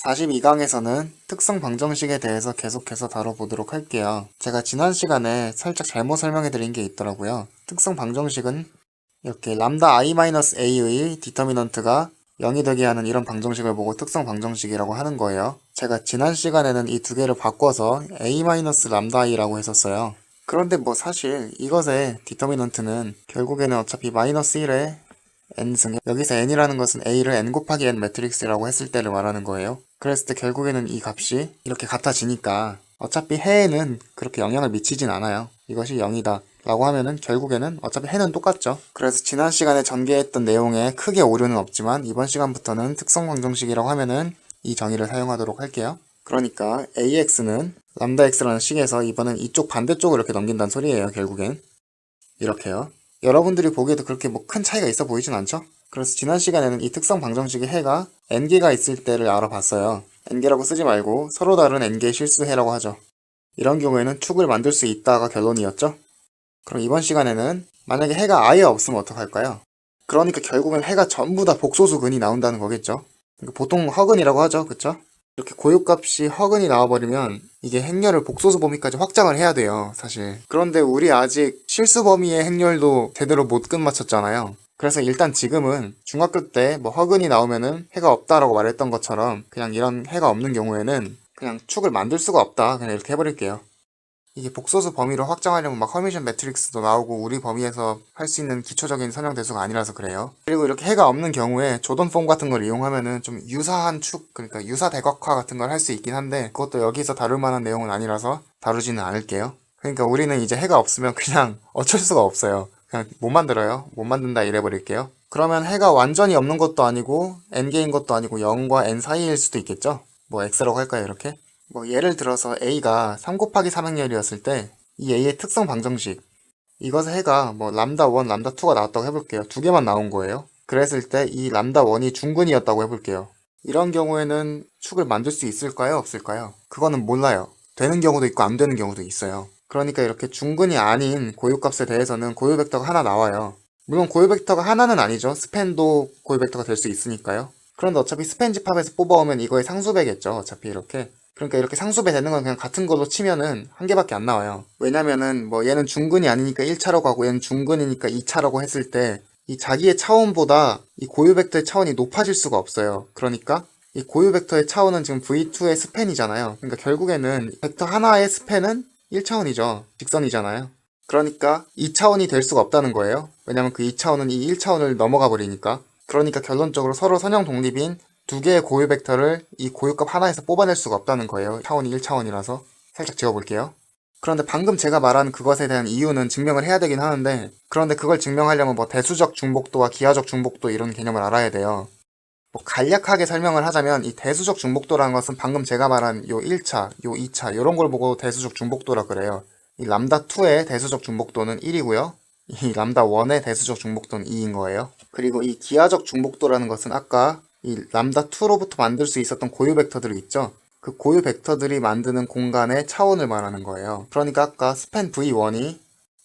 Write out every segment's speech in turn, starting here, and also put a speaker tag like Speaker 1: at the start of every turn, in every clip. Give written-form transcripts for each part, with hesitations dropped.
Speaker 1: 42강에서는 특성 방정식에 대해서 계속해서 다뤄보도록 할게요. 제가 지난 시간에 살짝 잘못 설명해 드린 게 있더라고요. 특성 방정식은 이렇게 람다 i-a의 디터미넌트가 0이 되게 하는 이런 방정식을 보고 특성 방정식이라고 하는 거예요. 제가 지난 시간에는 이 두 개를 바꿔서 a-람다 i라고 했었어요. 그런데 뭐 사실 이것의 디터미넌트는 결국에는 어차피 마이너스 1에 n승, 여기서 n이라는 것은 a를 n 곱하기 n 매트릭스라고 했을 때를 말하는 거예요. 그랬을 때 결국에는 이 값이 이렇게 같아지니까 어차피 해에는 그렇게 영향을 미치진 않아요. 이것이 0이다 라고 하면은 결국에는 어차피 해는 똑같죠. 그래서 지난 시간에 전개했던 내용에 크게 오류는 없지만 이번 시간부터는 특성 방정식이라고 하면은 이 정의를 사용하도록 할게요. 그러니까 ax는 람다 x라는 식에서 이번엔 이쪽 반대쪽으로 이렇게 넘긴다는 소리예요. 결국엔 이렇게요. 여러분들이 보기에도 그렇게 뭐 큰 차이가 있어 보이진 않죠? 그래서 지난 시간에는 이 특성 방정식의 해가 n개가 있을 때를 알아봤어요. n개라고 쓰지 말고 서로 다른 n개 실수해라고 하죠. 이런 경우에는 축을 만들 수 있다가 결론이었죠? 그럼 이번 시간에는 만약에 해가 아예 없으면 어떡할까요? 그러니까 결국엔 해가 전부 다 복소수근이 나온다는 거겠죠? 보통 허근이라고 하죠, 그쵸? 이렇게 고유값이 허근이 나와버리면 이게 행렬을 복소수 범위까지 확장을 해야 돼요, 사실. 그런데 우리 아직 실수 범위의 행렬도 제대로 못 끝마쳤잖아요. 그래서 일단 지금은 중학교 때 뭐 허근이 나오면은 해가 없다라고 말했던 것처럼 그냥 이런 해가 없는 경우에는 그냥 축을 만들 수가 없다, 그냥 이렇게 해버릴게요. 이게 복소수 범위로 확장하려면 막 허미션 매트릭스도 나오고 우리 범위에서 할 수 있는 기초적인 선형 대수가 아니라서 그래요. 그리고 이렇게 해가 없는 경우에 조던 폼 같은 걸 이용하면은 좀 유사한 축, 그러니까 유사 대각화 같은 걸 할 수 있긴 한데 그것도 여기서 다룰 만한 내용은 아니라서 다루지는 않을게요. 그러니까 우리는 이제 해가 없으면 그냥 어쩔 수가 없어요. 그냥 못 만들어요. 못 만든다 이래버릴게요. 그러면 해가 완전히 없는 것도 아니고 n개인 것도 아니고 0과 n 사이일 수도 있겠죠? 뭐 x라고 할까요, 이렇게? 뭐 예를 들어서 a가 3 곱하기 3행렬이었을 때 이 a의 특성 방정식 이것의 해가 뭐 람다 1, 람다 2가 나왔다고 해볼게요. 두 개만 나온 거예요. 그랬을 때 이 람다 1이 중근이었다고 해볼게요. 이런 경우에는 축을 만들 수 있을까요? 없을까요? 그거는 몰라요. 되는 경우도 있고 안 되는 경우도 있어요. 그러니까 이렇게 중근이 아닌 고유값에 대해서는 고유 벡터가 하나 나와요. 물론 고유 벡터가 하나는 아니죠. 스팬도 고유 벡터가 될 수 있으니까요. 그런데 어차피 스팬 집합에서 뽑아오면 이거의 상수배겠죠. 어차피 이렇게. 그러니까 이렇게 상수배 되는 건 그냥 같은 걸로 치면은 한 개밖에 안 나와요. 왜냐면은 뭐 얘는 중근이 아니니까 1차라고 하고 얘는 중근이니까 2차라고 했을 때 이 자기의 차원보다 이 고유 벡터의 차원이 높아질 수가 없어요. 그러니까 이 고유 벡터의 차원은 지금 V2의 스팬이잖아요. 그러니까 결국에는 벡터 하나의 스팬은 1차원이죠. 직선이잖아요. 그러니까 2차원이 될 수가 없다는 거예요. 왜냐면 그 2차원은 이 1차원을 넘어가 버리니까. 그러니까 결론적으로 서로 선형 독립인 두 개의 고유 벡터를 이 고유값 하나에서 뽑아낼 수가 없다는 거예요. 차원이 1차원이라서. 살짝 지워볼게요. 그런데 방금 제가 말한 그것에 대한 이유는 증명을 해야 되긴 하는데 그런데 그걸 증명하려면 뭐 대수적 중복도와 기하적 중복도 이런 개념을 알아야 돼요. 뭐 간략하게 설명을 하자면 이 대수적 중복도라는 것은 방금 제가 말한 요 1차, 요 2차 이런 걸 보고 대수적 중복도라 그래요. 이 람다 2의 대수적 중복도는 1이고요. 이 람다 1의 대수적 중복도는 2인 거예요. 그리고 이 기하적 중복도라는 것은 아까 이 람다 2로부터 만들 수 있었던 고유 벡터들 있죠? 그 고유 벡터들이 만드는 공간의 차원을 말하는 거예요. 그러니까 아까 스팬 V1이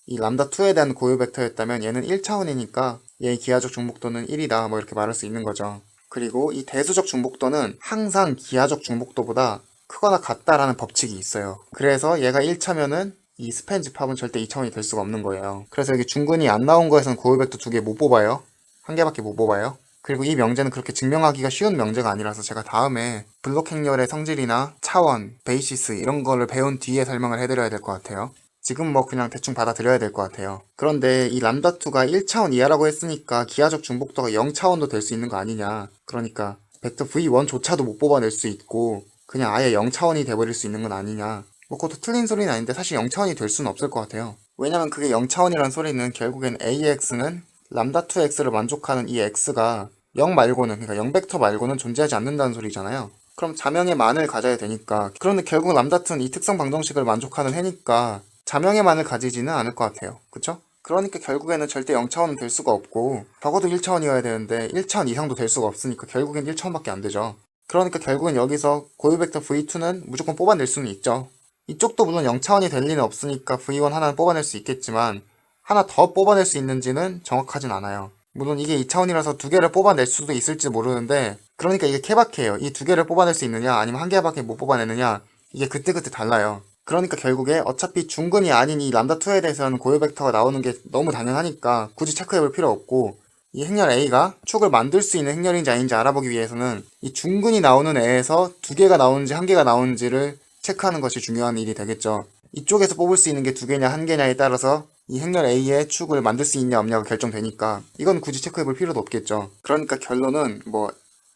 Speaker 1: 이 람다 2에 대한 고유 벡터였다면 얘는 1차원이니까 얘의 기하적 중복도는 1이다 뭐 이렇게 말할 수 있는 거죠. 그리고 이 대수적 중복도는 항상 기하적 중복도보다 크거나 같다라는 법칙이 있어요. 그래서 얘가 1차면은 이 스팬 집합은 절대 2차원이 될 수가 없는 거예요. 그래서 여기 중근이 안 나온 거에서는 고유 벡터 두 개 못 뽑아요. 한 개밖에 못 뽑아요. 그리고 이 명제는 그렇게 증명하기가 쉬운 명제가 아니라서 제가 다음에 블록 행렬의 성질이나 차원, 베이시스 이런 거를 배운 뒤에 설명을 해드려야 될 것 같아요. 지금 뭐 그냥 대충 받아들여야 될 것 같아요. 그런데 이 람다2가 1차원 이하라고 했으니까 기하적 중복도가 0차원도 될 수 있는 거 아니냐. 그러니까 벡터 V1조차도 못 뽑아낼 수 있고 그냥 아예 0차원이 돼버릴 수 있는 건 아니냐. 뭐 그것도 틀린 소리는 아닌데 사실 0차원이 될 수는 없을 것 같아요. 왜냐면 그게 0차원이란 소리는 결국엔 AX는 람다2X를 만족하는 이 X가 0 말고는, 그러니까 0벡터 말고는 존재하지 않는다는 소리잖아요. 그럼 자명의 만을 가져야 되니까. 그런데 결국 람다2는 이 특성 방정식을 만족하는 해니까 자명의 만을 가지지는 않을 것 같아요. 그쵸? 그러니까 결국에는 절대 0차원은 될 수가 없고 적어도 1차원이어야 되는데 1차원 이상도 될 수가 없으니까 결국엔 1차원밖에 안 되죠. 그러니까 결국엔 여기서 고유 벡터 V2는 무조건 뽑아낼 수는 있죠. 이쪽도 물론 0차원이 될 리는 없으니까 V1 하나는 뽑아낼 수 있겠지만 하나 더 뽑아낼 수 있는지는 정확하진 않아요. 물론 이게 2차원이라서 두 개를 뽑아낼 수도 있을지 모르는데 그러니까 이게 케바케예요. 이 두 개를 뽑아낼 수 있느냐 아니면 한 개밖에 못 뽑아내느냐, 이게 그때그때 달라요. 그러니까 결국에 어차피 중근이 아닌 이 람다2에 대해서는 고유 벡터가 나오는 게 너무 당연하니까 굳이 체크해볼 필요 없고, 이 행렬 A가 축을 만들 수 있는 행렬인지 아닌지 알아보기 위해서는 이 중근이 나오는 애에서 두 개가 나오는지 한 개가 나오는지를 체크하는 것이 중요한 일이 되겠죠. 이쪽에서 뽑을 수 있는 게 두 개냐 한 개냐에 따라서 이 행렬 A의 축을 만들 수 있냐 없냐가 결정되니까 이건 굳이 체크해볼 필요도 없겠죠. 그러니까 결론은 뭐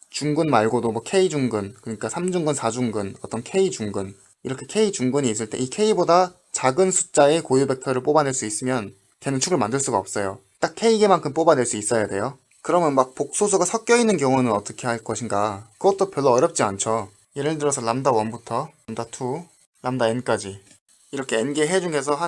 Speaker 1: 중근 말고도 뭐 K중근, 그러니까 3중근, 4중근, 어떤 K중근, 이렇게 K중근이 있을 때 이 K보다 작은 숫자의 고유 벡터를 뽑아낼 수 있으면 걔는 축을 만들 수가 없어요. 딱 K개만큼 뽑아낼 수 있어야 돼요. 그러면 막 복소수가 섞여 있는 경우는 어떻게 할 것인가? 그것도 별로 어렵지 않죠. 예를 들어서 람다1부터 람다2, 람다 n까지 이렇게 n개 해 중에서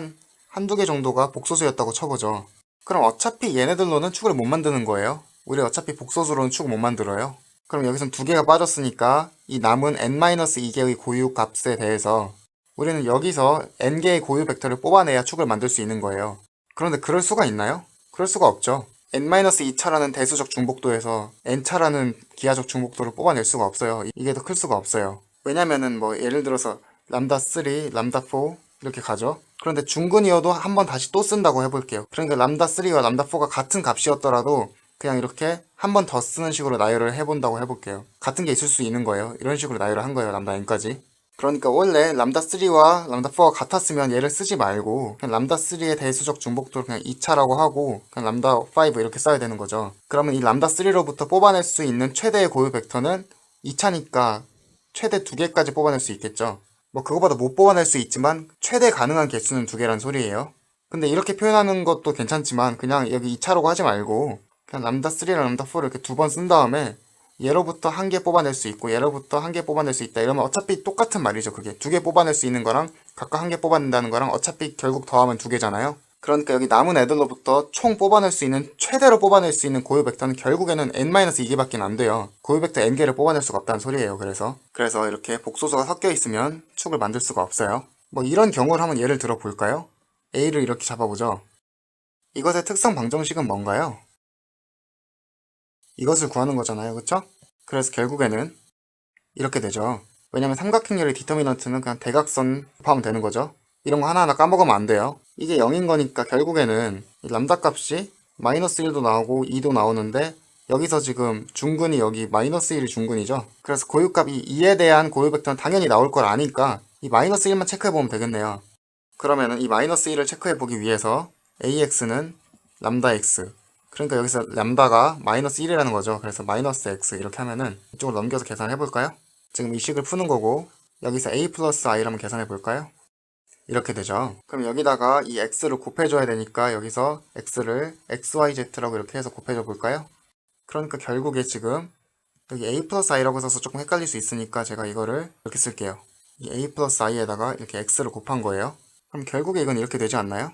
Speaker 1: 한두 개 정도가 복소수였다고 쳐보죠. 그럼 어차피 얘네들로는 축을 못 만드는 거예요. 우리 어차피 복소수로는 축을 못 만들어요. 그럼 여기선 두 개가 빠졌으니까 이 남은 n-2개의 고유 값에 대해서 우리는 여기서 n개의 고유 벡터를 뽑아내야 축을 만들 수 있는 거예요. 그런데 그럴 수가 있나요? 그럴 수가 없죠. n-2차라는 대수적 중복도에서 n차라는 기하적 중복도를 뽑아낼 수가 없어요. 이게 더 클 수가 없어요. 왜냐면은 뭐 예를 들어서 람다3, 람다4 이렇게 가죠. 그런데 중근이어도 한 번 다시 또 쓴다고 해볼게요. 그러니까 람다3와 람다4가 같은 값이었더라도 그냥 이렇게 한 번 더 쓰는 식으로 나열을 해본다고 해볼게요. 같은 게 있을 수 있는 거예요. 이런 식으로 나열을 한 거예요. 람다 n까지. 그러니까 원래 람다3와 람다4가 같았으면 얘를 쓰지 말고 그냥 람다3의 대수적 중복도를 그냥 2차라고 하고 그냥 람다5 이렇게 써야 되는 거죠. 그러면 이 람다3로부터 뽑아낼 수 있는 최대의 고유 벡터는 2차니까 최대 2개까지 뽑아낼 수 있겠죠. 뭐 그거보다 못 뽑아낼 수 있지만 최대 가능한 개수는 2개란 소리예요. 근데 이렇게 표현하는 것도 괜찮지만 그냥 여기 2차라고 하지 말고 그냥 람다3랑 람다4를 이렇게 두 번 쓴 다음에 얘로부터 한 개 뽑아낼 수 있고 얘로부터 한 개 뽑아낼 수 있다 이러면 어차피 똑같은 말이죠. 그게 두 개 뽑아낼 수 있는 거랑 각각 한 개 뽑아낸다는 거랑 어차피 결국 더하면 2개잖아요. 그러니까 여기 남은 애들로부터 총 뽑아낼 수 있는 최대로 뽑아낼 수 있는 고유 벡터는 결국에는 n-2개밖에 안 돼요. 고유 벡터 n개를 뽑아낼 수가 없다는 소리예요. 그래서 이렇게 복소수가 섞여 있으면 축을 만들 수가 없어요. 뭐 이런 경우를 한번 예를 들어 볼까요? A를 이렇게 잡아보죠. 이것의 특성 방정식은 뭔가요? 이것을 구하는 거잖아요. 그쵸? 그래서 결국에는 이렇게 되죠. 왜냐면 삼각형열의 디터미넌트는 그냥 대각선 곱하면 되는 거죠. 이런 거 하나하나 까먹으면 안 돼요. 이게 0인 거니까 결국에는 이 람다 값이 마이너스 1도 나오고 2도 나오는데 여기서 지금 중근이 여기 마이너스 1이 중근이죠. 그래서 고유값이 2에 대한 고유 벡터는 당연히 나올 걸 아니까 이 마이너스 1만 체크해보면 되겠네요. 그러면은 이 마이너스 1을 체크해보기 위해서 AX는 람다 X, 그러니까 여기서 람다가 마이너스 1이라는 거죠. 그래서 마이너스 x 이렇게 하면은 이쪽으로 넘겨서 계산해 볼까요? 지금 이 식을 푸는 거고 여기서 a 플러스 i를 한번 계산해 볼까요? 이렇게 되죠. 그럼 여기다가 이 x를 곱해줘야 되니까 여기서 x를 xyz라고 이렇게 해서 곱해줘 볼까요? 그러니까 결국에 지금 여기 a 플러스 i라고 써서 조금 헷갈릴 수 있으니까 제가 이거를 이렇게 쓸게요. 이 a 플러스 i에다가 이렇게 x를 곱한 거예요. 그럼 결국에 이건 이렇게 되지 않나요?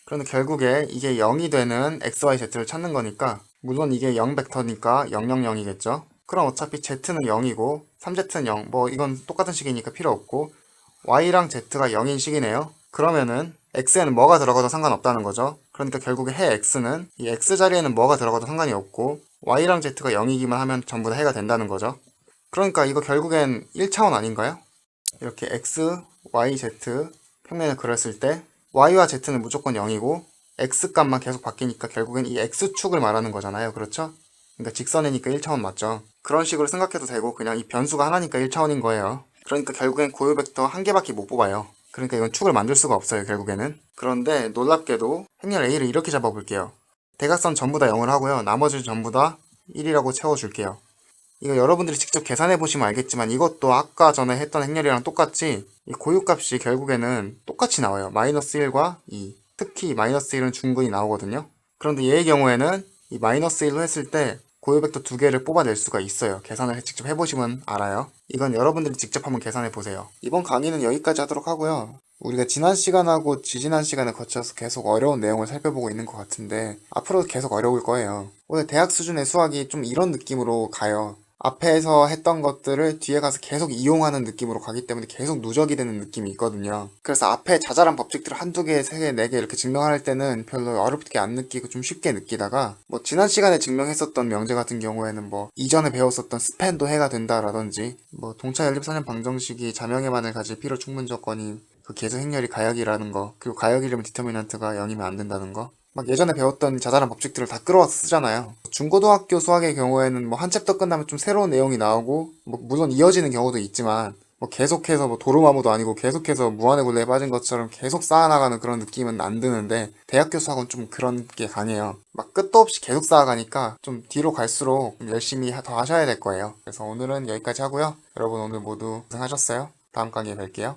Speaker 1: 그런데 결국에 이게 0이 되는 xyz를 찾는 거니까 물론 이게 0벡터니까 000이겠죠. 그럼 어차피 z는 0이고 3z는 0, 뭐 이건 똑같은 식이니까 필요 없고 y랑 z가 0인 식이네요. 그러면은 x에는 뭐가 들어가도 상관없다는 거죠. 그러니까 결국에 해 x는 이 x 자리에는 뭐가 들어가도 상관이 없고 y랑 z가 0이기만 하면 전부 다 해가 된다는 거죠. 그러니까 이거 결국엔 1차원 아닌가요? 이렇게 x, y, z 평면을 그렸을 때 y와 z는 무조건 0이고 x 값만 계속 바뀌니까 결국엔 이 x축을 말하는 거잖아요. 그렇죠? 그러니까 직선이니까 1차원 맞죠? 그런 식으로 생각해도 되고 그냥 이 변수가 하나니까 1차원인 거예요. 그러니까 결국엔 고유 벡터 한 개밖에 못 뽑아요. 그러니까 이건 축을 만들 수가 없어요. 결국에는. 그런데 놀랍게도 행렬 A를 이렇게 잡아볼게요. 대각선 전부 다 0을 하고요. 나머지 전부 다 1이라고 채워줄게요. 이거 여러분들이 직접 계산해 보시면 알겠지만 이것도 아까 전에 했던 행렬이랑 똑같이 이 고유값이 결국에는 똑같이 나와요. 마이너스 1과 2. 특히 마이너스 1은 중근이 나오거든요. 그런데 얘의 경우에는 이 마이너스 1로 했을 때 고유 벡터 두 개를 뽑아낼 수가 있어요. 계산을 직접 해보시면 알아요. 이건 여러분들이 직접 한번 계산해 보세요. 이번 강의는 여기까지 하도록 하고요. 우리가 지난 시간하고 지지난 시간에 거쳐서 계속 어려운 내용을 살펴보고 있는 것 같은데 앞으로도 계속 어려울 거예요. 오늘 대학 수준의 수학이 좀 이런 느낌으로 가요. 앞에서 했던 것들을 뒤에 가서 계속 이용하는 느낌으로 가기 때문에 계속 누적이 되는 느낌이 있거든요. 그래서 앞에 자잘한 법칙들을 한두 개, 세 개, 네 개 이렇게 증명할 때는 별로 어렵게 안 느끼고 좀 쉽게 느끼다가 뭐 지난 시간에 증명했었던 명제 같은 경우에는 뭐 이전에 배웠었던 스팬도 해가 된다라든지 뭐 동차 연립선형 방정식이 자명의만을 가질 필요 충분 조건이 그 계수 행렬이 가역이라는 거, 그리고 가역 이름 디터미넌트가 0이면 안 된다는 거, 막 예전에 배웠던 자잘한 법칙들을 다 끌어와서 쓰잖아요. 중고등학교 수학의 경우에는 뭐 한 챕터 끝나면 좀 새로운 내용이 나오고, 뭐 물론 이어지는 경우도 있지만, 뭐 계속해서 뭐 도루마무도 아니고 계속해서 무한의 굴레에 빠진 것처럼 계속 쌓아나가는 그런 느낌은 안 드는데, 대학교 수학은 좀 그런 게 강해요. 막 끝도 없이 계속 쌓아가니까 좀 뒤로 갈수록 좀 열심히 더 하셔야 될 거예요. 그래서 오늘은 여기까지 하고요. 여러분 오늘 모두 고생하셨어요. 다음 강의에 뵐게요.